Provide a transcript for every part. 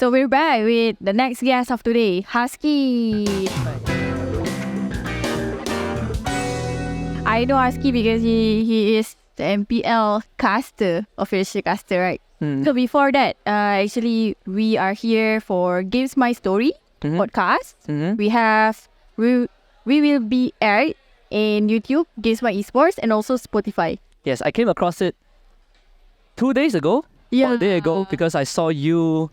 So we're back with the next guest of today, Huskkiee. I know Huskkiee because he is the MPL caster, official caster, right? So before that, actually we are here for GamesMY Story podcast. We will be aired in YouTube, GamesMY Esports, and also Spotify. Yes, I came across it 2 days ago. Yeah. Or a day ago, because I saw you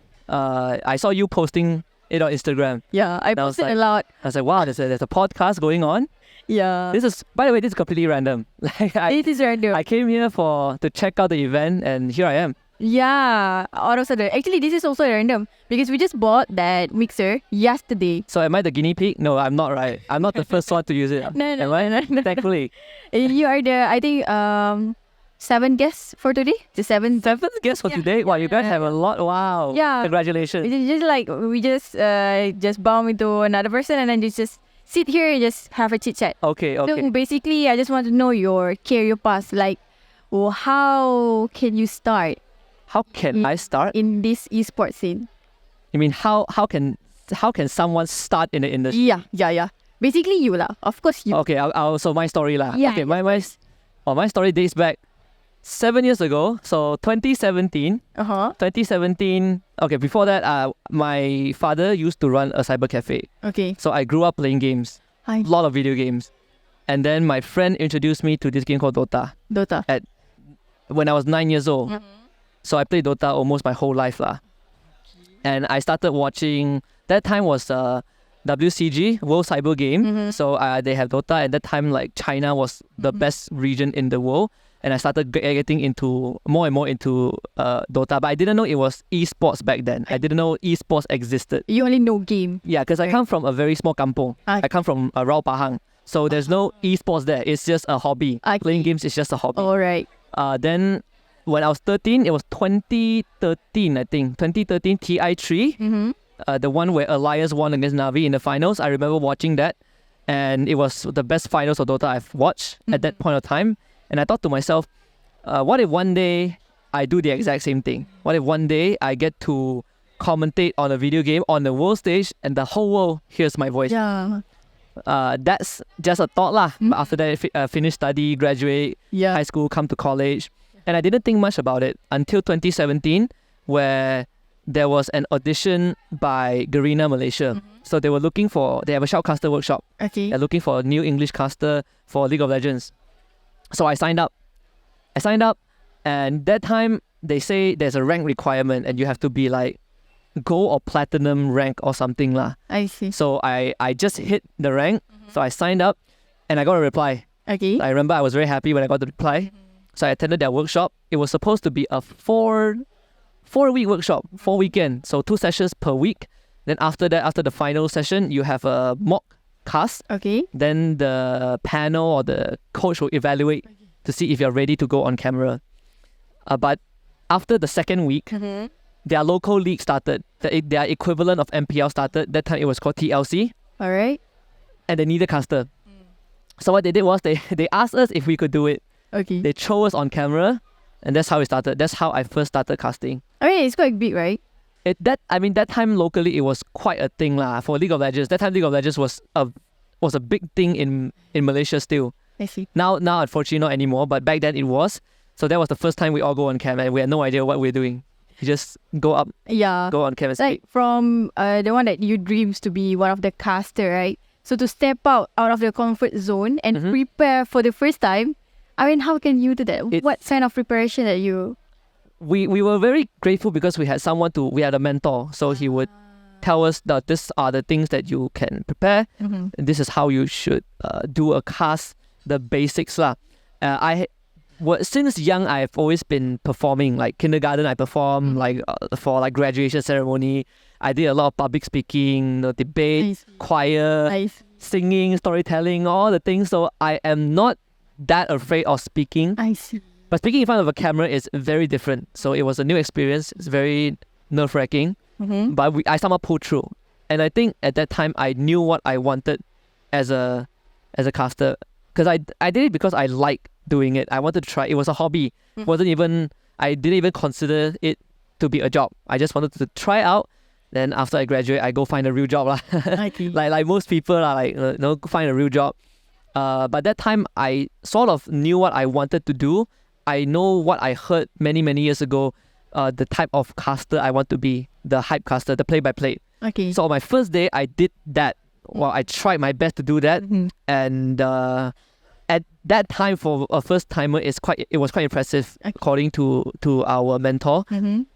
posting it on Instagram. Yeah, I posted a lot. I was like, wow, there's a podcast going on. Yeah. By the way, this is completely random. It is random. I came here to check out the event, and here I am. Yeah, all of a sudden. Actually, this is also random because we just bought that mixer yesterday. So am I the guinea pig? No, I'm not, right? I'm not the first one to use it. No. Thankfully. You are the, I think, 7 guests for today. The seventh guest for today? Wow, you guys have a lot. Wow. Yeah. Congratulations. It's just like we just bump into another person and then just sit here and just have a chit chat. Okay. So basically, I just want to know your career path. Like, how can you start? How can I start in this esports scene? You mean how can someone start in the industry? Yeah. Basically, you lah. Of course, you. Okay, so my story lah. Yeah. Okay, my story dates back 7 years ago. So 2017. 2017. Okay, before that, my father used to run a cyber cafe. Okay. So I grew up playing games, a lot of video games, and then my friend introduced me to this game called Dota. When I was 9 years old. So I played Dota almost my whole life lah. And I started watching. That time was WCG, World Cyber Game. So they have Dota. At that time, like China was the best region in the world. And I started getting more and more into Dota. But I didn't know it was esports back then. I didn't know esports existed. You only know game. Yeah, because I come from a very small kampong. I come from Rao Pahang. So there's no esports there. It's just a hobby. Playing games is just a hobby. All right. Then when I was 13, it was 2013, I think. 2013 TI3. The one where Elias won against Navi in the finals. I remember watching that. And it was the best finals of Dota I've watched at that point of time. And I thought to myself, what if one day I do the exact same thing? What if one day I get to commentate on a video game on the world stage and the whole world hears my voice? Yeah. That's just a thought lah. But after that, finish study, graduate, high school, come to college. And I didn't think much about it until 2017, where there was an audition by Garena Malaysia. So they have a shoutcaster workshop. Okay. They're looking for a new English caster for League of Legends. So I signed up. And that time they say there's a rank requirement and you have to be like gold or platinum rank or something lah. I see. So I just hit the rank. So I signed up and I got a reply. Okay. I remember I was very happy when I got the reply. So I attended their workshop. It was supposed to be a 4-week workshop, 4 weekend. So 2 sessions per week. Then after that, after the final session, you have a mock cast. Okay. Then the panel or the coach will evaluate to see if you're ready to go on camera. But after the second week, their local league started. Their equivalent of MPL started. That time it was called TLC. All right. And they needed caster. So what they did was they asked us if we could do it. Okay. They chose us on camera, and that's how it started. That's how I first started casting. I mean, it's quite big, right? That time locally it was quite a thing lah for League of Legends. That time League of Legends was a big thing in Malaysia still. I see. Now unfortunately not anymore, but back then it was. So that was the first time we all go on cam and we had no idea what we're doing. You just go up, go on cam and like speak. From the one that you dreams to be one of the caster, right? So to step out of the comfort zone and prepare for the first time. I mean, how can you do that? What kind of preparation that you... We were very grateful because we had we had a mentor. So he would tell us that these are the things that you can prepare. And this is how you should do a cast, the basics lah. Since young, I've always been performing. Like kindergarten, I performed for graduation ceremony. I did a lot of public speaking, debate, choir, singing, storytelling, all the things. So I am not that afraid of speaking. I see. But speaking in front of a camera is very different. So it was a new experience. It's very nerve-wracking. But I somehow pulled through. And I think at that time, I knew what I wanted as a caster. Because I did it because I like doing it. I wanted to try. It was a hobby. I didn't even consider it to be a job. I just wanted to try out Then after I graduate, I go find a real job lah. Okay. like most people lah, find a real job. But that time I sort of knew what I wanted to do. I know what I heard many years ago. The type of caster I want to be, the hype caster, the play-by-play. Okay. So on my first day, I did that. Well, I tried my best to do that, and at that time for a first timer, it was quite impressive, according to our mentor.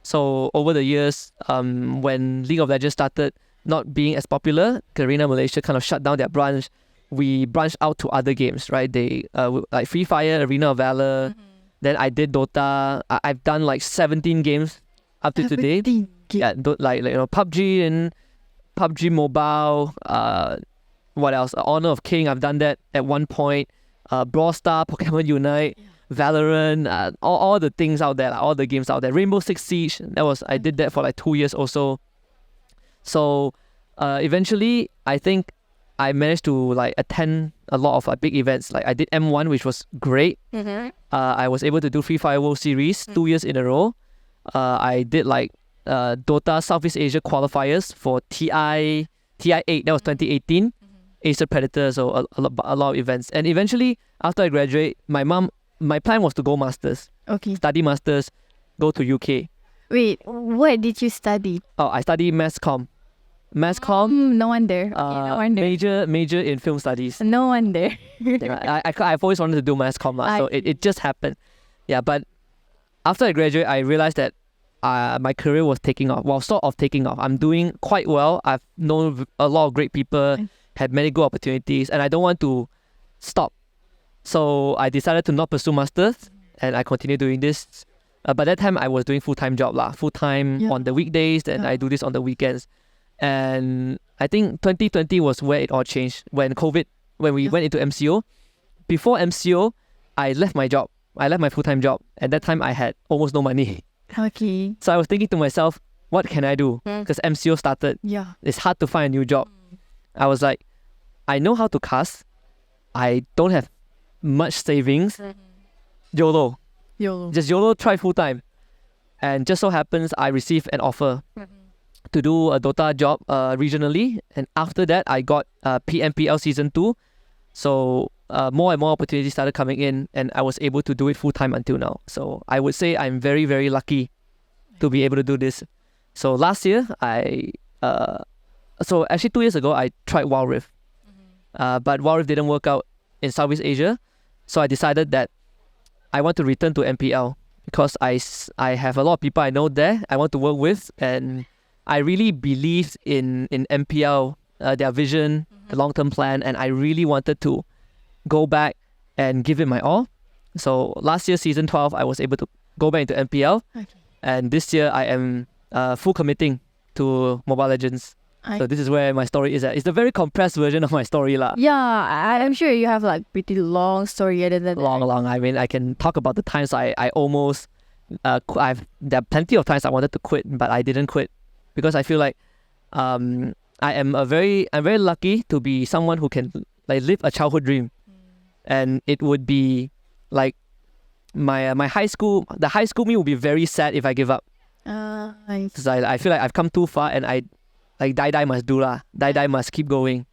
So over the years, when League of Legends started not being as popular, Garena Malaysia kind of shut down their branch. We branched out to other games, right? They like Free Fire, Arena of Valor. Then I did Dota. I've done like 17 games up to today. Yeah, like PUBG and PUBG Mobile. What else? Honor of King. I've done that at one point. Brawl Star, Pokemon Unite, Valorant, all the things out there, all the games out there. Rainbow Six Siege. I did that for like 2 years or so. So eventually, I think I managed to like attend a lot of big events. Like I did M1, which was great. I was able to do Free Fire World Series 2 years in a row. I did like Dota Southeast Asia qualifiers for TI 8. That was 2018. Acer Predator, so a lot of events. And eventually, after I graduate, my plan was to go masters. Okay. Study masters, go to UK. Wait, what did you study? Oh, I studied mass comm. No wonder. No wonder. Major in film studies. No wonder. I've always wanted to do mass comm, so it just happened. Yeah, but after I graduate, I realized that my career was taking off. Well, sort of taking off. I'm doing quite well. I've known a lot of great people, had many good opportunities, and I don't want to stop. So I decided to not pursue masters, and I continue doing this. By that time, I was doing full-time job full-time on the weekdays, and I do this on the weekends. And I think 2020 was where it all changed, when we went into MCO. Before MCO, I left my job. I left my full-time job. At that time, I had almost no money. Okay. So I was thinking to myself, what can I do? Because MCO started. Yeah. It's hard to find a new job. I was like, I know how to cast. I don't have much savings. YOLO. Just YOLO, try full-time. And just so happens, I received an offer to do a Dota job regionally. And after that, I got PMPL Season 2. So more and more opportunities started coming in, and I was able to do it full-time until now. So I would say I'm very, very lucky to be able to do this. So last year, so actually 2 years ago, I tried Wild Rift. But Wild Rift didn't work out in Southeast Asia. So I decided that I want to return to MPL because I have a lot of people I know there I want to work with, and I really believed in MPL, their vision, the long-term plan, and I really wanted to go back and give it my all. So last year, season 12, I was able to go back into MPL. And this year, I am full committing to Mobile Legends. So this is where my story is at. It's a very compressed version of my story lah. Yeah, I'm sure you have like pretty long story other than long. I mean, I can talk about the times I almost there are plenty of times I wanted to quit, but I didn't quit because I feel like I'm very lucky to be someone who can like live a childhood dream, and it would be like my high school. The high school me would be very sad if I give up. Because I feel like I've come too far, and I like die must do lah. Die must keep going.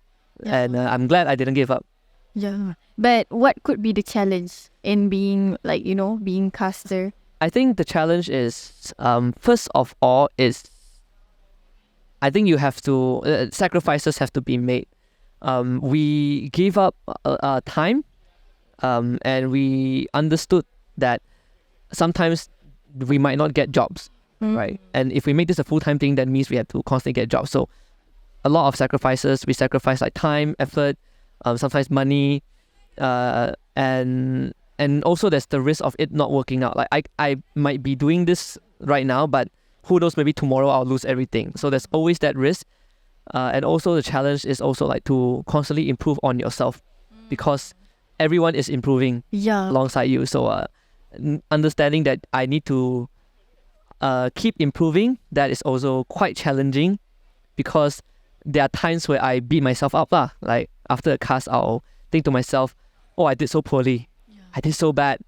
Yeah. And I'm glad I didn't give up. Yeah. But what could be the challenge in being being caster? I think the challenge is first of all is I think you have to sacrifices have to be made. We gave up time, and we understood that sometimes we might not get jobs. Right, and if we make this a full-time thing, that means we have to constantly get jobs. So a lot of sacrifices. We sacrifice like time, effort, sometimes money, and also there's the risk of it not working out. Like I might be doing this right now, but who knows, maybe tomorrow I'll lose everything. So there's always that risk, and also the challenge is also like to constantly improve on yourself, because everyone is improving alongside you. So understanding that I need to keep improving, that is also quite challenging, because there are times where I beat myself up lah. Like after a cast, I'll think to myself, oh, I did so poorly. I did so bad.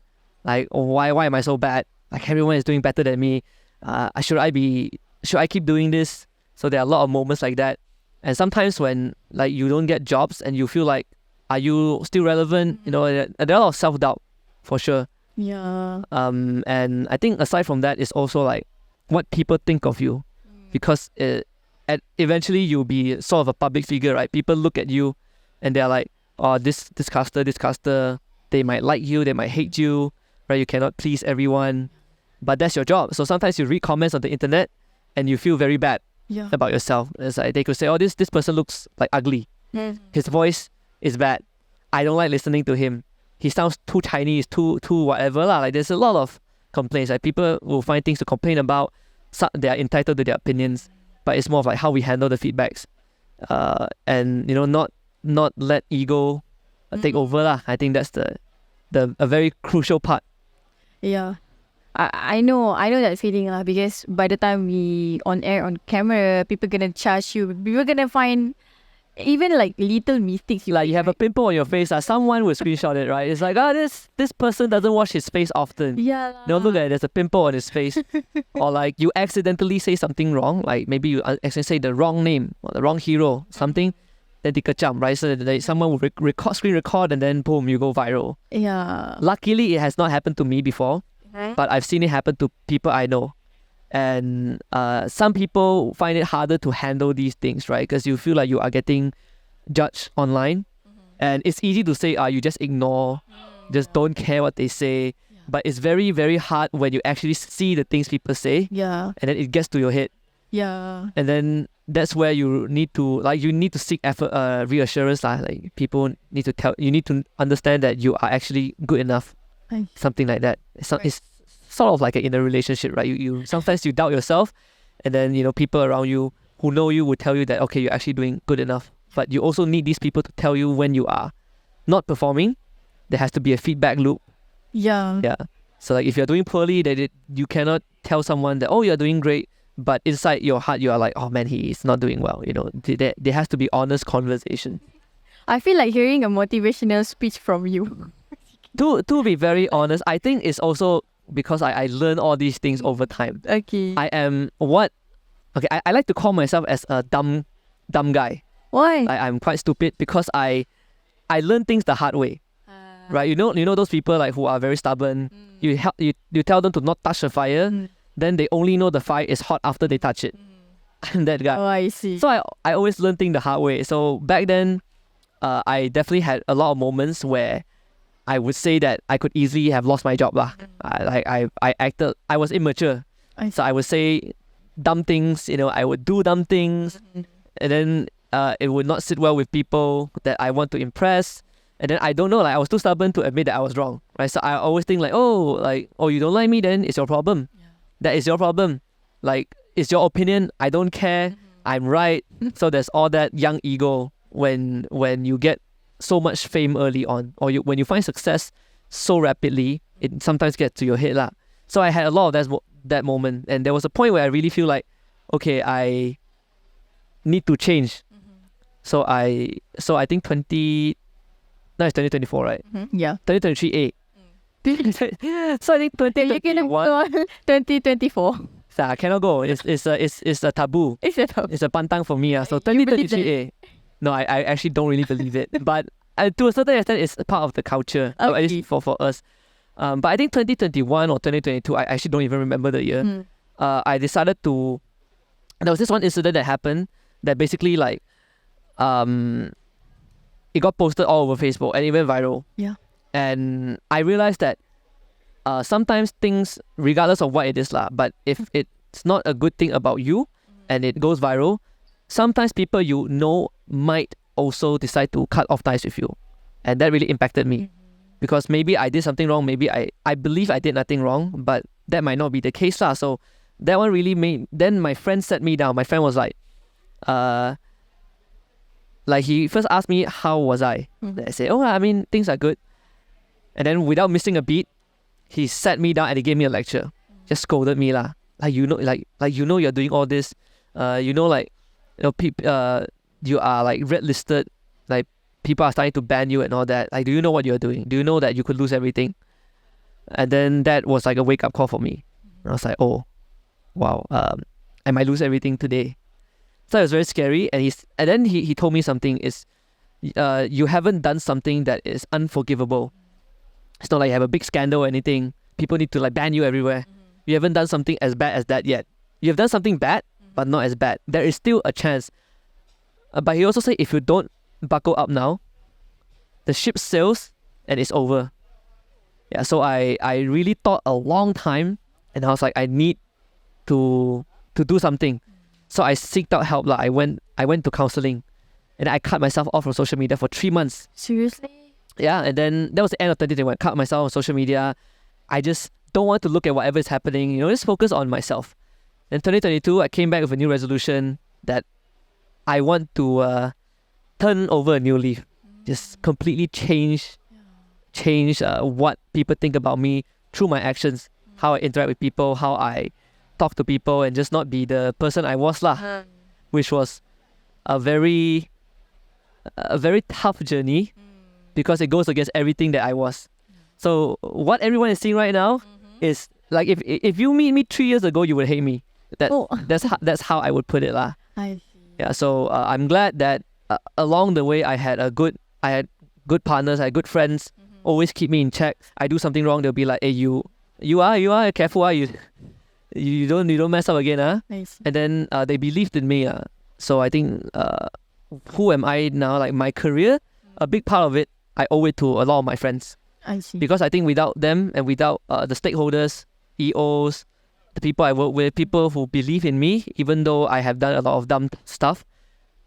Like, oh, why am I so bad? Like everyone is doing better than me. Should I keep doing this? So there are a lot of moments like that. And sometimes when like you don't get jobs and you feel like, are you still relevant? You know, there are a lot of self-doubt for sure. Yeah. And I think aside from that is also like what people think of you, because eventually you'll be sort of a public figure, right? People look at you and they're like, oh, this caster, they might like you, they might hate you, right? You cannot please everyone, but that's your job. So sometimes you read comments on the internet and you feel very bad about yourself. It's like they could say, oh, this person looks like ugly. His voice is bad. I don't like listening to him. He sounds too Chinese, too whatever lah. Like there's a lot of complaints. Like people will find things to complain about. So they are entitled to their opinions, but it's more of like how we handle the feedbacks, and you know, not let ego take over lah. I think that's a very crucial part. Yeah. I know that feeling lah, because by the time we on air on camera, people gonna charge you. People gonna find even like little mistakes. You have a pimple on your face. Someone will screenshot it, right? It's like, this person doesn't wash his face often. Yeah. No, look at it. There's a pimple on his face. Or like you accidentally say something wrong. Like maybe you accidentally say the wrong name or the wrong hero, something. Then dikecam, right? So that someone will screen record and then boom, you go viral. Yeah. Luckily, it has not happened to me before, but I've seen it happen to people I know. And some people find it harder to handle these things, right? Because you feel like you are getting judged online. And it's easy to say, you just ignore, just don't care what they say. But it's very, very hard when you actually see the things people say. Yeah. And then it gets to your head. Yeah. And then that's where you need to seek effort, reassurance. Like people need to you need to understand that you are actually good enough. Something like that. It's sort of like in a relationship, right? You sometimes you doubt yourself, and then you know people around you who know you will tell you that okay, you're actually doing good enough. But you also need these people to tell you when you are not performing. There has to be a feedback loop. Yeah. Yeah. So like if you're doing poorly, you cannot tell someone that you're doing great, but inside your heart you are like, oh man, he is not doing well. You know, there has to be honest conversation. I feel like hearing a motivational speech from you. To be very honest, I think it's also because I learn all these things over time. Okay. I like to call myself as a dumb guy. Why? I'm quite stupid because I learn things the hard way. Right? You know those people like who are very stubborn. You tell them to not touch the fire, then they only know the fire is hot after they touch it. I'm that guy. Oh, I see. So I always learn things the hard way. So back then, I definitely had a lot of moments where I would say that I could easily have lost my job lah. I was immature. So I would say dumb things, you know, I would do dumb things, and then it would not sit well with people that I want to impress. And then I don't know, like I was too stubborn to admit that I was wrong, right? So I always think like, you don't like me, then it's your problem. Yeah. That is your problem. Like, it's your opinion. I don't care. I'm right. So there's all that young ego when you get so much fame early on, or when you find success so rapidly, it sometimes gets to your head lah. So I had a lot of that moment, and there was a point where I really feel like, okay, I need to change. So I think now it's 2024, right? Yeah. 2023A. So I think 2021. 2024. I cannot go. It's a taboo. It's a taboo. It's a pantang for me. So 2023A. No, I actually don't really believe it. But to a certain extent, it's a part of the culture, at least for us. But I think 2021 or 2022, I actually don't even remember the year. I decided to... There was this one incident that happened that basically like... it got posted all over Facebook and it went viral. Yeah. And I realized that sometimes things, regardless of what it is, but if it's not a good thing about you and it goes viral, sometimes people you know might also decide to cut off ties with you. And that really impacted me. Because maybe I did something wrong, maybe I believe I did nothing wrong, but that might not be the case. So that one really made... Then my friend sat me down. My friend was like... Like he first asked me how was I. I said, I mean things are good. And then without missing a beat, he sat me down and he gave me a lecture. Just scolded me lah. Like you're doing all this. You are like red listed. Like people are starting to ban you and all that. Like, do you know what you're doing? Do you know that you could lose everything? And then that was like a wake up call for me. And I was like, oh, wow. I might lose everything today. So it was very scary. And then he told me something is, you haven't done something that is unforgivable. It's not like you have a big scandal or anything. People need to like ban you everywhere. You haven't done something as bad as that yet. You have done something bad, but not as bad. There is still a chance. But he also said, if you don't buckle up now, the ship sails and it's over. Yeah, so I really thought a long time, and I was like, I need to do something. So I seeked out help. I went to counseling, and I cut myself off from social media for 3 months. Seriously? Yeah, and then that was the end of 2021. Cut myself on social media. I just don't want to look at whatever is happening. Just focus on myself. In 2022, I came back with a new resolution that I want to turn over a new leaf. Just completely change what people think about me through my actions, how I interact with people, how I talk to people, and just not be the person I was which was a very tough journey because it goes against everything that I was. So what everyone is seeing right now is like, if you meet me 3 years ago, you would hate me. That's how I would put it I see. Yeah. So I'm glad that along the way I had good partners, I had good friends, always keep me in check. I do something wrong, they'll be like, "Hey, you are careful, you don't mess up again, Nice. And then they believed in me. So I think who am I now? Like my career, a big part of it, I owe it to a lot of my friends. I see. Because I think without them and without the stakeholders, EOs, the people I work with, people who believe in me, even though I have done a lot of dumb stuff,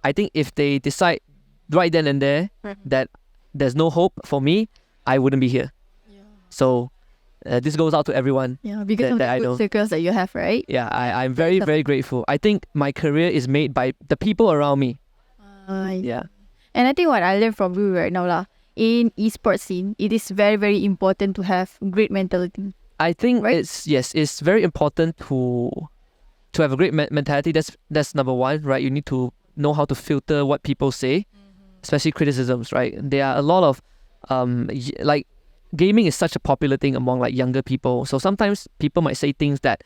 I think if they decide right then and there that there's no hope for me, I wouldn't be here. Yeah. So this goes out to everyone. Yeah, because of the good circles that you have, right? Yeah, I'm very, very grateful. I think my career is made by the people around me. Yeah. And I think what I learned from you right now, in esports scene, it is very, very important to have great mentality. I think right? it's very important to have a great mentality. That's number one, right? You need to know how to filter what people say, especially criticisms, right? There are a lot of like gaming is such a popular thing among like younger people. So sometimes people might say things that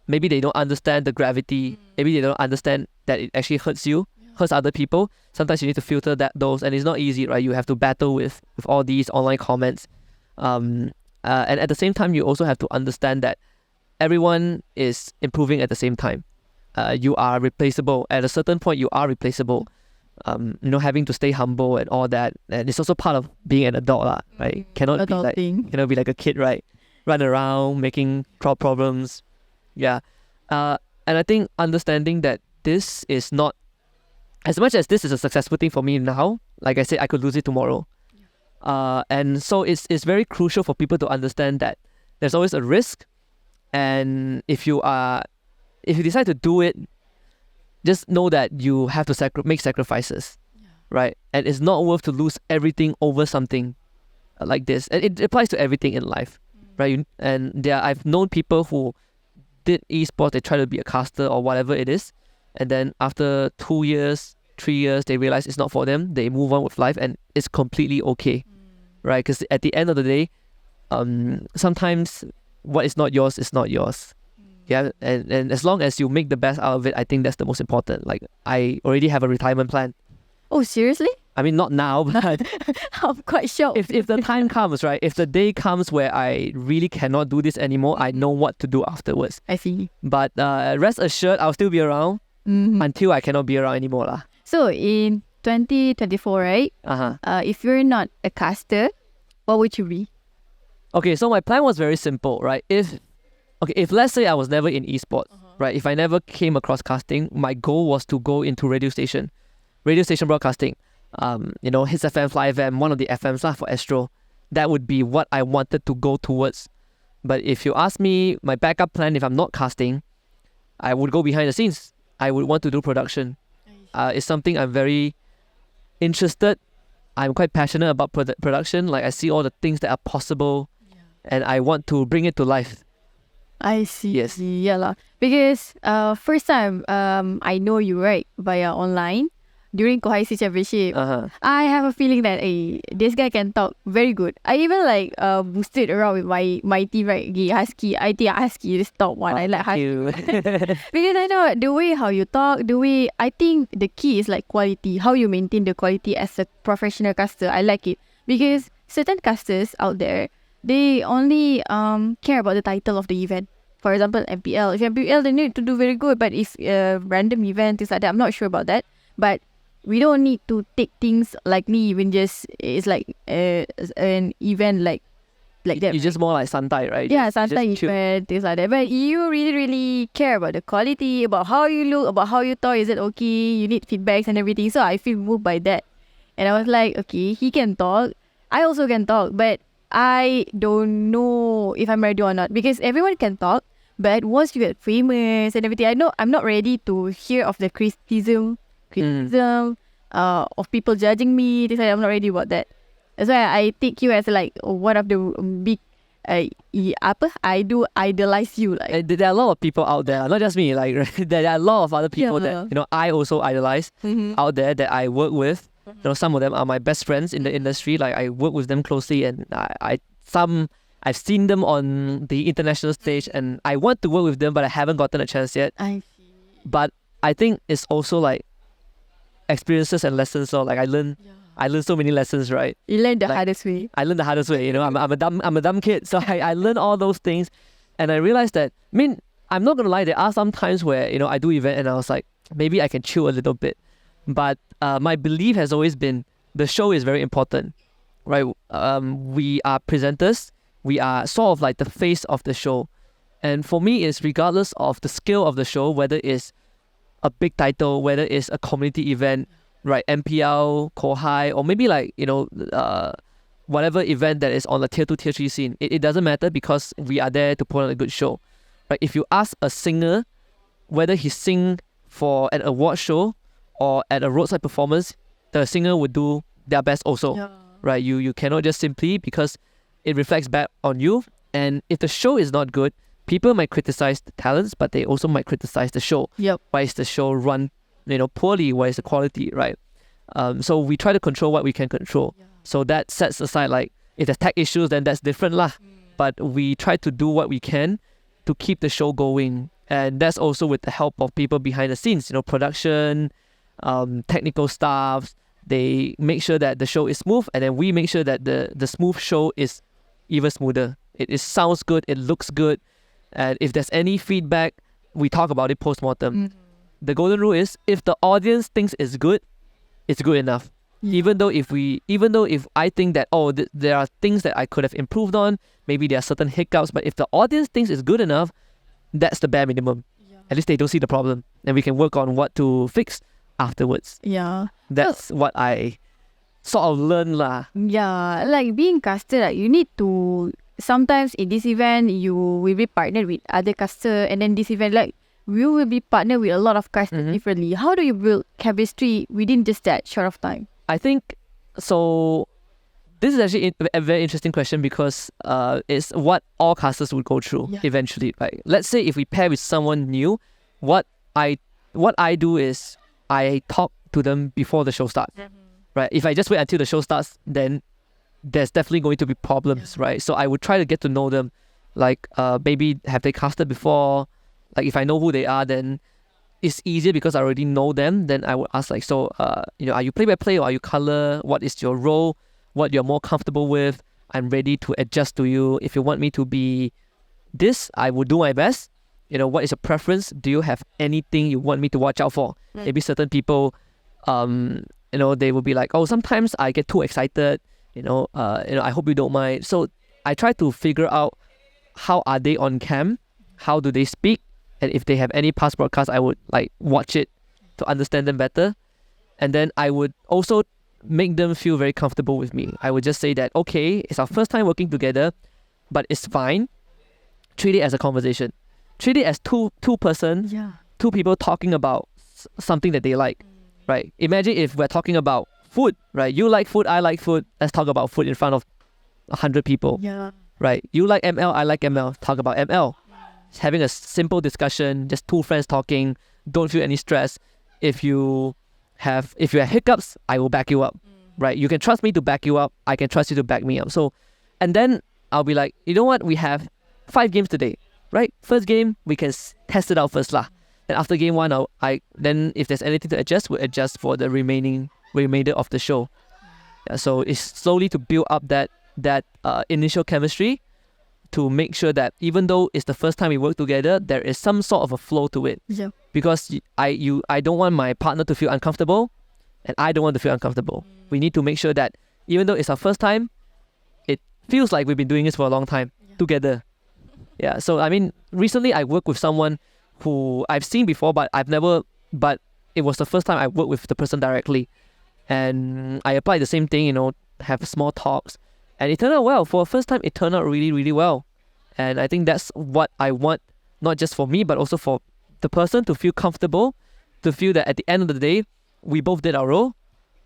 maybe they don't understand the gravity. Maybe they don't understand that it actually hurts you, hurts other people. Sometimes you need to filter those, and it's not easy, right? You have to battle with all these online comments. And at the same time, you also have to understand that everyone is improving at the same time. You are replaceable. At a certain point, you are replaceable. Having to stay humble and all that. And it's also part of being an adult, right? Cannot be like a kid, right? Run around, making problems. Yeah. And I think understanding that this is not, as much as this is a successful thing for me now, like I said, I could lose it tomorrow. And so it's very crucial for people to understand that there's always a risk. And if you decide to do it, just know that you have to make sacrifices, right? And it's not worth to lose everything over something like this. And it applies to everything in life, right? I've known people who did esports, they try to be a caster or whatever it is, and then after 2 years, 3 years, they realize it's not for them. They move on with life, and it's completely okay, right? Because at the end of the day, sometimes what is not yours is not yours. Yeah, and as long as you make the best out of it, I think that's the most important. Like, I already have a retirement plan. Oh, seriously? I mean, not now, but I'm quite shocked. If the time comes, right? If the day comes where I really cannot do this anymore, I know what to do afterwards. I see. But rest assured, I'll still be around until I cannot be around anymore. So in 2024, right? If you're not a caster, what would you be? Okay, so my plan was very simple, right? If let's say I was never in esports, right? If I never came across casting, my goal was to go into radio station broadcasting. Hits FM, Fly FM, one of the FMs for Astro. That would be what I wanted to go towards. But if you ask me, my backup plan, if I'm not casting, I would go behind the scenes. I would want to do production. It's something I'm very interested. I'm quite passionate about production. Like, I see all the things that are possible, and I want to bring it to life. I see. Yes. Yeah, because first time I know you, right, via online. during Kohai Championship, I have a feeling that this guy can talk very good. I even like boosted around with my team, right? Huskkiee, I think Huskkiee is top one. I like Huskkiee because I know the way how you talk, I think the key is like quality. How you maintain the quality as a professional caster. I like it because certain casters out there, they only care about the title of the event. For example, MPL. If MPL, they need to do very good. But if random event, things like that, I'm not sure about that. But we don't need to take things lightly. Even just it's like an event like that. You just more like santai, right? Yeah, santai event, things like that. But you really, really care about the quality, about how you look, about how you talk. Is it okay? You need feedbacks and everything. So I feel moved by that. And I was like, okay, he can talk. I also can talk. But I don't know if I'm ready or not. Because everyone can talk. But once you get famous and everything, I know I'm not ready to hear of the criticism of people judging me. I'm not ready about that. That's why I take you as like one of the big I do idolize you. Like there are a lot of people out there, not just me. Like there are a lot of other people that I also idolize out there that I work with. Some of them are my best friends in the industry. Like I work with them closely, and I've seen them on the international stage, and I want to work with them, but I haven't gotten a chance yet. I see. But I think it's also like experiences and lessons. So like I learned so many lessons, right? You learned the hardest way. I learned the hardest way. I'm a dumb kid, so I learned all those things, and I realized that. I mean, I'm not gonna lie. There are some times where I do event, and I was like, maybe I can chill a little bit. But my belief has always been the show is very important, right? We are presenters. We are sort of like the face of the show. And for me, it's regardless of the scale of the show, whether it's a big title, whether it's a community event, right? MPL, Kohai, or maybe like, whatever event that is on the tier 2, tier 3 scene. It doesn't matter because we are there to put on a good show. Right? If you ask a singer whether he sing for an award show or at a roadside performance, the singer would do their best also. Yeah. Right? You cannot just simply because it reflects back on you. And if the show is not good, people might criticize the talents, but they also might criticize the show. Yep. Why is the show run, poorly? Why is the quality, right? So we try to control what we can control. Yeah. So that sets aside, like, if there's tech issues, then that's different lah. But we try to do what we can to keep the show going. And that's also with the help of people behind the scenes, production, technical staffs. They make sure that the show is smooth, and then we make sure that the smooth show is even smoother. It sounds good, it looks good, and if there's any feedback, we talk about it post-mortem. The golden rule is if the audience thinks it's good enough. Yeah. Even though if I think that there are things that I could have improved on, maybe there are certain hiccups, but if the audience thinks it's good enough, that's the bare minimum. Yeah. At least they don't see the problem, and we can work on what to fix afterwards. Yeah, that's what I sort of learned lah. Yeah, like being caster, like you need to sometimes in this event you will be partnered with other caster, and then this event like we will be partnered with a lot of casters differently. How do you build chemistry within just that short of time? I think so. This is actually a very interesting question because it's what all casters would go through eventually. Like, let's say if we pair with someone new, what I do is I talk to them before the show starts. Right? If I just wait until the show starts, then there's definitely going to be problems, right? So I would try to get to know them. Like, maybe have they casted before? Like, if I know who they are, then it's easier because I already know them. Then I would ask, like, so, are you play-by-play or are you color? What is your role? What you're more comfortable with? I'm ready to adjust to you. If you want me to be this, I will do my best. What is your preference? Do you have anything you want me to watch out for? Maybe certain people, they will be like, sometimes I get too excited. I hope you don't mind. So I try to figure out how are they on cam, how do they speak, and if they have any past broadcasts, I would like watch it to understand them better. And then I would also make them feel very comfortable with me. I would just say that, okay, it's our first time working together, but it's fine. Treat it as a conversation. Treat it as two people talking about something that they like, right? Imagine if we're talking about food, right? You like food, I like food. Let's talk about food in front of 100 people. Yeah. Right? You like ML, I like ML. Talk about ML. Just having a simple discussion, just two friends talking. Don't feel any stress. If you if you have hiccups, I will back you up, right? You can trust me to back you up. I can trust you to back me up. So, and then I'll be like, you know what? We have 5 games today, right? First game, we can test it out first lah. And after game 1, then if there's anything to adjust, we'll adjust for the remainder of the show. Yeah, so it's slowly to build up that initial chemistry to make sure that even though it's the first time we work together, there is some sort of a flow to it. Yeah. Because I don't want my partner to feel uncomfortable, and I don't want to feel uncomfortable. We need to make sure that even though it's our first time, it feels like we've been doing this for a long time together. Yeah. So I mean, recently I worked with someone who I've seen before, but it was the first time I worked with the person directly, and I applied the same thing. Have small talks. And it turned out well. For a first time, it turned out really, really well. And I think that's what I want, not just for me, but also for the person to feel comfortable, to feel that at the end of the day, we both did our role,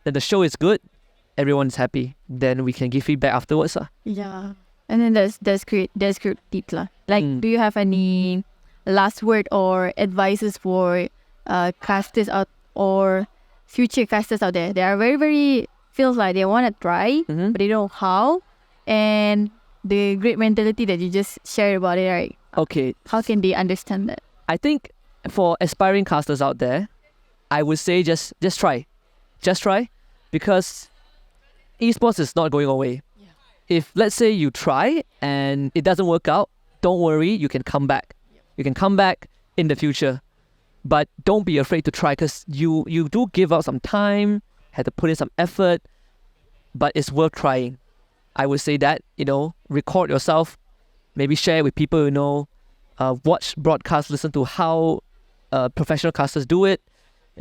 then the show is good, everyone is happy. Then we can give feedback afterwards. Yeah. And then there's great tips lah. Like, do you have any last word or advices for casters out or future casters out there? They are very, very feels like they want to try, but they don't know how. And the great mentality that you just shared about it, right? Okay. How can they understand that? I think for aspiring casters out there, I would say just try. Just try, because esports is not going away. Yeah. If let's say you try and it doesn't work out, don't worry, you can come back. Yeah. You can come back in the future. But don't be afraid to try, because you do give out some time, had to put in some effort, but it's worth trying. I would say that, record yourself, maybe share with people watch broadcasts, listen to how professional casters do it,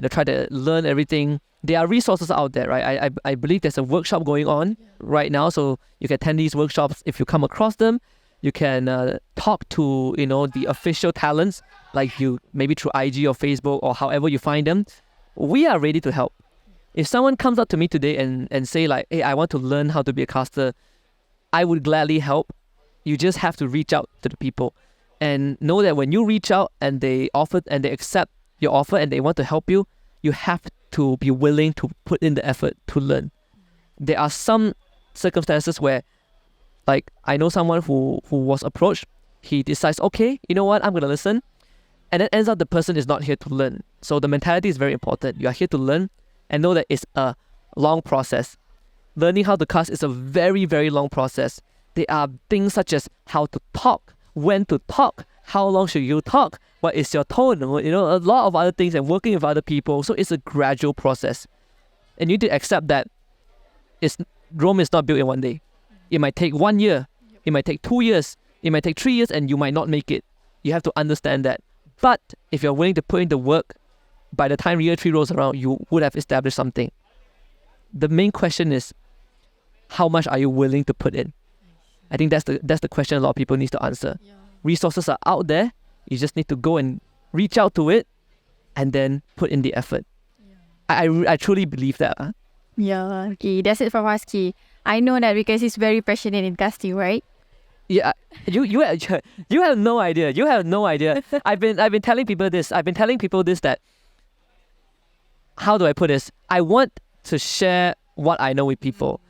try to learn everything. There are resources out there, right? I believe there's a workshop going on right now, so you can attend these workshops. If you come across them, you can talk to, the official talents, like you, maybe through IG or Facebook or however you find them. We are ready to help. If someone comes up to me today and say like, hey, I want to learn how to be a caster, I would gladly help. You just have to reach out to the people and know that when you reach out and they offer and they accept your offer and they want to help you, you have to be willing to put in the effort to learn. There are some circumstances where, like, I know someone who was approached, he decides, okay, you know what, I'm going to listen. And then ends up the person is not here to learn. So the mentality is very important. You are here to learn. And know that it's a long process. Learning how to cast is a very, very long process. There are things such as how to talk, when to talk, how long should you talk, what is your tone, a lot of other things, and working with other people. So it's a gradual process. And you need to accept that Rome is not built in one day. It might take 1 year, it might take 2 years, it might take 3 years, and you might not make it. You have to understand that. But if you're willing to put in the work, by the time year 3 rolls around, you would have established something. The main question is, how much are you willing to put in? I think that's the question a lot of people need to answer. Yeah. Resources are out there. You just need to go and reach out to it and then put in the effort. Yeah. I truly believe that. Yeah, okay. That's it from Huskkiee. I know that because he's very passionate in casting, right? Yeah, you have no idea. You have no idea. I've been telling people this. That, how do I put this? I want to share what I know with people.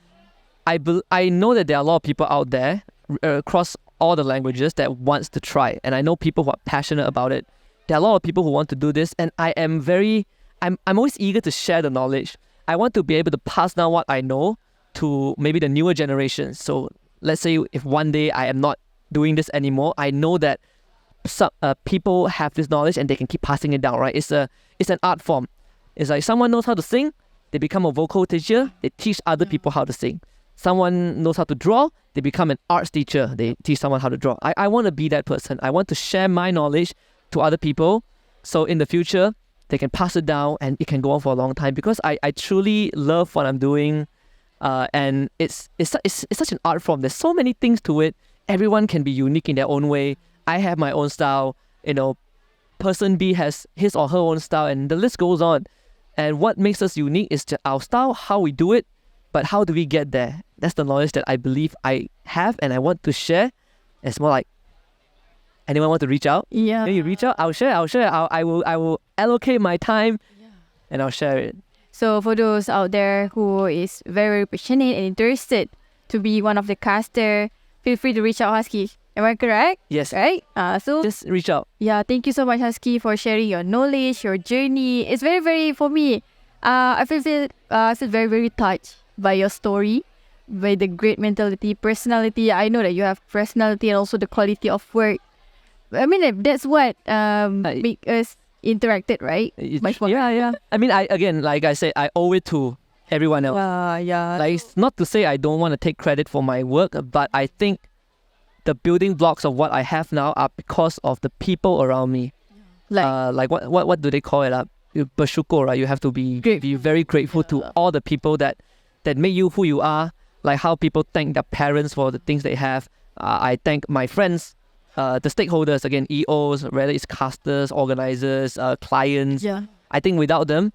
I know that there are a lot of people out there across all the languages that wants to try, and I know people who are passionate about it. There are a lot of people who want to do this, and I'm always eager to share the knowledge. I want to be able to pass down what I know to maybe the newer generations. So let's say if one day I am not doing this anymore, I know that some people have this knowledge and they can keep passing it down, right? It's an art form. It's like someone knows how to sing, they become a vocal teacher, they teach other people how to sing. Someone knows how to draw, they become an arts teacher, they teach someone how to draw. I want to be that person. I want to share my knowledge to other people, so in the future, they can pass it down and it can go on for a long time, because I truly love what I'm doing, and it's such an art form. There's so many things to it. Everyone can be unique in their own way. I have my own style, person B has his or her own style, and the list goes on. And what makes us unique is our style, how we do it, but how do we get there? That's the knowledge that I believe I have and I want to share. It's more like, anyone want to reach out? Yeah. When you reach out, I'll share. I will allocate my time and I'll share it. So for those out there who is very passionate and interested to be one of the caster, feel free to reach out, Huskkiee. Am I correct? Yes. Right? So Just reach out. yeah, thank you so much, Huskkiee, for sharing your knowledge, your journey. It's very, very, for me, I feel very, very touched by your story, by the great mentality, personality. I know that you have personality and also the quality of work. I mean, that's what make us interacted, right? Yeah. I mean, like I said, I owe it to everyone else. Yeah. Like, it's not to say I don't want to take credit for my work, but I think the building blocks of what I have now are because of the people around me. Like what do they call it? Bersyukur, right? You have to be very grateful to all the people that make you who you are. Like how people thank their parents for the things they have. I thank my friends, the stakeholders, again, EOs, whether it's casters, organizers, clients. Yeah. I think without them,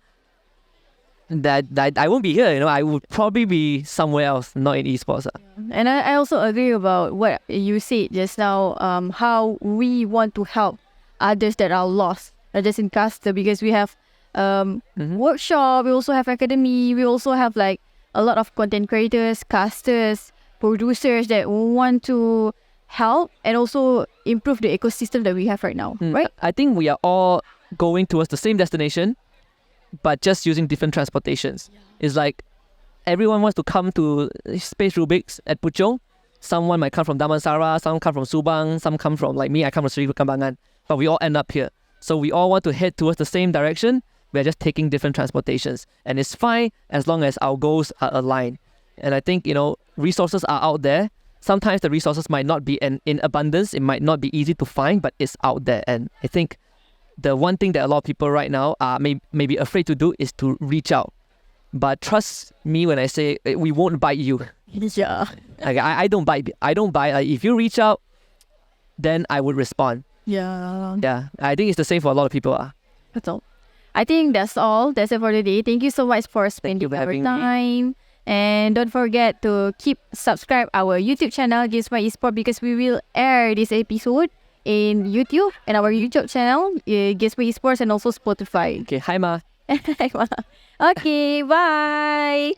that I won't be here. I would probably be somewhere else, not in esports. And I also agree about what you said just now, how we want to help others that are lost, not just in caster, because we have workshop, we also have academy, we also have like a lot of content creators, casters, producers that want to help and also improve the ecosystem that we have right now, right? I think we are all going towards the same destination, but just using different transportations. It's like everyone wants to come to Space Rubik's at Puchong. Someone might come from Damansara, some come from Subang, some come from, like me, I come from Seri Kembangan. But we all end up here. So we all want to head towards the same direction. We're just taking different transportations. And it's fine as long as our goals are aligned. And I think, resources are out there. Sometimes the resources might not be in abundance. It might not be easy to find, but it's out there. And I think the one thing that a lot of people right now are maybe afraid to do is to reach out. But trust me when I say we won't bite you. Yeah. I don't bite. Like, if you reach out, then I would respond. Yeah. Yeah. I think it's the same for a lot of people. That's all. I think that's all. That's it for today. Thank you so much for spending your time. And don't forget to keep subscribe our YouTube channel, GamesMY Esports, because we will air this episode in YouTube and our YouTube channel, GamesMY Esports, and also Spotify. Okay, hi Ma. Hi Ma. Okay, bye.